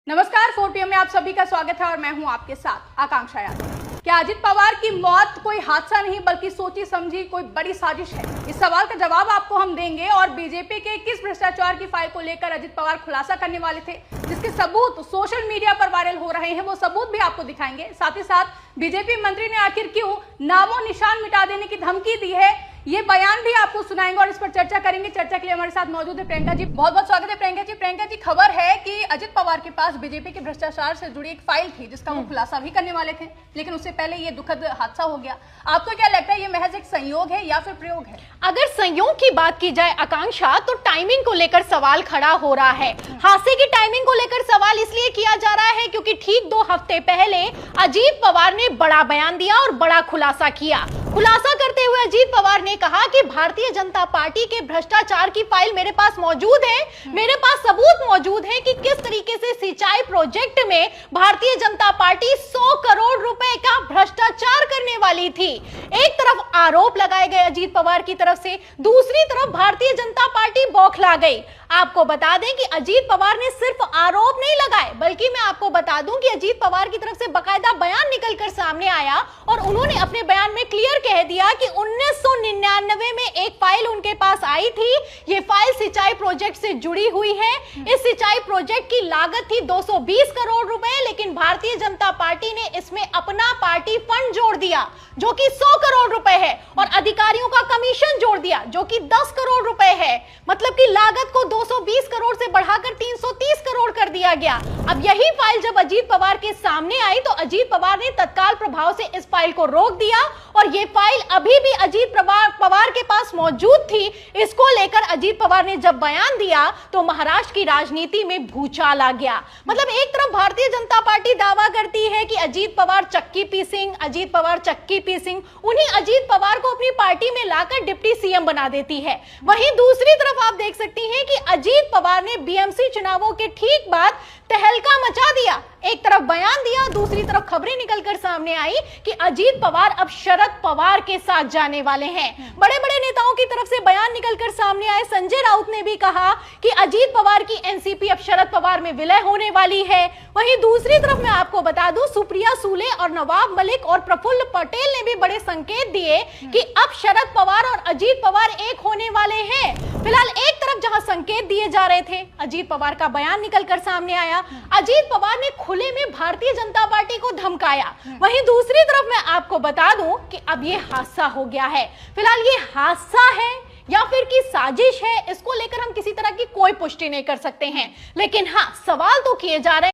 नमस्कार, 4PM में आप सभी का स्वागत है और मैं हूं आपके साथ आकांक्षा यादव। क्या अजित पवार की मौत कोई हादसा नहीं बल्कि सोची समझी कोई बड़ी साजिश है? इस सवाल का जवाब आपको हम देंगे और बीजेपी के किस भ्रष्टाचार की फाइल को लेकर अजित पवार खुलासा करने वाले थे, जिसके सबूत सोशल मीडिया पर वायरल हो रहे हैं, वो सबूत भी आपको दिखाएंगे। साथ ही साथ बीजेपी मंत्री ने आखिर क्यों नामो निशान मिटा देने की धमकी दी है, ये बयान भी आपको सुनाएंगे और इस पर चर्चा करेंगे। चर्चा के लिए हमारे साथ मौजूद है प्रियंका जी। बहुत बहुत स्वागत है प्रियंका जी। प्रियंका जी, खबर है कि अजित पवार के पास बीजेपी के भ्रष्टाचार से जुड़ी एक फाइल थी जिसका वो खुलासा भी करने वाले थे, लेकिन उससे पहले ये दुखद हादसा हो गया। आपको क्या लगता है, ये महज एक संयोग है या फिर प्रयोग है? अगर संयोग की बात की जाए आकांक्षा, तो टाइमिंग को लेकर सवाल खड़ा हो रहा है। हादसे की टाइमिंग को लेकर सवाल इसलिए किया जा रहा है क्योंकि ठीक 2 हफ्ते पहले अजित पवार ने बड़ा बयान दिया और बड़ा खुलासा किया। खुलासा करते हुए अजित पवार ने कहा कि भारतीय जनता पार्टी के भ्रष्टाचार की फाइल मेरे पास मौजूद है, मेरे पास सबूत मौजूद है कि किस तरीके से सिंचाई प्रोजेक्ट में भारतीय जनता पार्टी 100 करोड़ रुपए का भ्रष्टाचार करने वाली थी। एक तरफ आरोप लगाए गए अजित पवार की तरफ से, दूसरी तरफ भारतीय जनता पार्टी बौखला गई। आपको बता दें कि अजित पवार ने सिर्फ आरोप नहीं लगाए, बल्कि मैं आपको बता दूं कि अजित पवार की तरफ से बकायदा बयान निकलकर सामने आया और उन्होंने अपने बयान में क्लियर कह दिया कि 1999 में एक फाइल उनके पास आई थी। ये फाइल सिंचाई प्रोजेक्ट से जुड़ी हुई है। इस सिंचाई प्रोजेक्ट की लागत थी 220 करोड़ रुपए, लेकिन भारतीय जनता पार्टी ने इसमें अपना पार्टी फंड जोड़ दिया जो कि 100 करोड़ रुपए है और अधिकारियों का कमीशन जोड़ दिया जो कि 10 करोड़ रुपए है। मतलब कि लागत को 220 करोड़ से बढ़ाकर 330 करोड़ कर दिया गया। अब यही फाइल जब अजित पवार के सामने आई तो अजित पवार ने तत्काल प्रभाव से इस फाइल को रोक दिया और ये फाइल अभी भी अजित पवार के पास मौजूद थी। इसको लेकर अजित पवार ने जब बयान दिया तो महाराष्ट्र की राजनीति में भूचाल आ गया। मतलब एक तरफ भारतीय जनता पार्टी दावा करती है कि अजित पवार चक्की पीसिंग, अजित पवार चक्की पीसिंग, उन्हीं अजित पवार को अपनी पार्टी में लाकर डिप्टी सीएम बना देती है। वहीं दूसरी तरफ आप देख सकती हैं कि अजित पवार ने बीएमसी चुनावों के ठीक बाद तहलका मचा दिया। एक तरफ बयान दिया, दूसरी तरफ खबरें निकलकर सामने आई कि अजित पवार अब शरद पवार के साथ जाने वाले हैं। बड़े बड़े नेताओं की तरफ से बयान निकलकर सामने आए। संजय राउत ने भी कहा कि अजित पवार की एनसीपी अब शरद पवार में विलय होने वाली है। वहीं दूसरी तरफ मैं आपको बता दूं, सुप्रिया सुले और नवाब मलिक और प्रफुल्ल पटेल ने भी बड़े संकेत दिए कि अब शरद पवार और अजित पवार एक होने वाले हैं। फिलहाल एक तरफ जहां संकेत दिए जा रहे थे, अजित पवार का बयान निकलकर सामने आया। अजित पवार ने खुले में भारतीय जनता पार्टी को धमकाया। वहीं दूसरी तरफ मैं आपको बता दूं कि अब ये हादसा हो गया है। फिलहाल ये हादसा है या फिर की साजिश है, इसको लेकर हम किसी तरह की कोई पुष्टि नहीं कर सकते हैं, लेकिन हाँ, सवाल तो किए जा रहे हैं।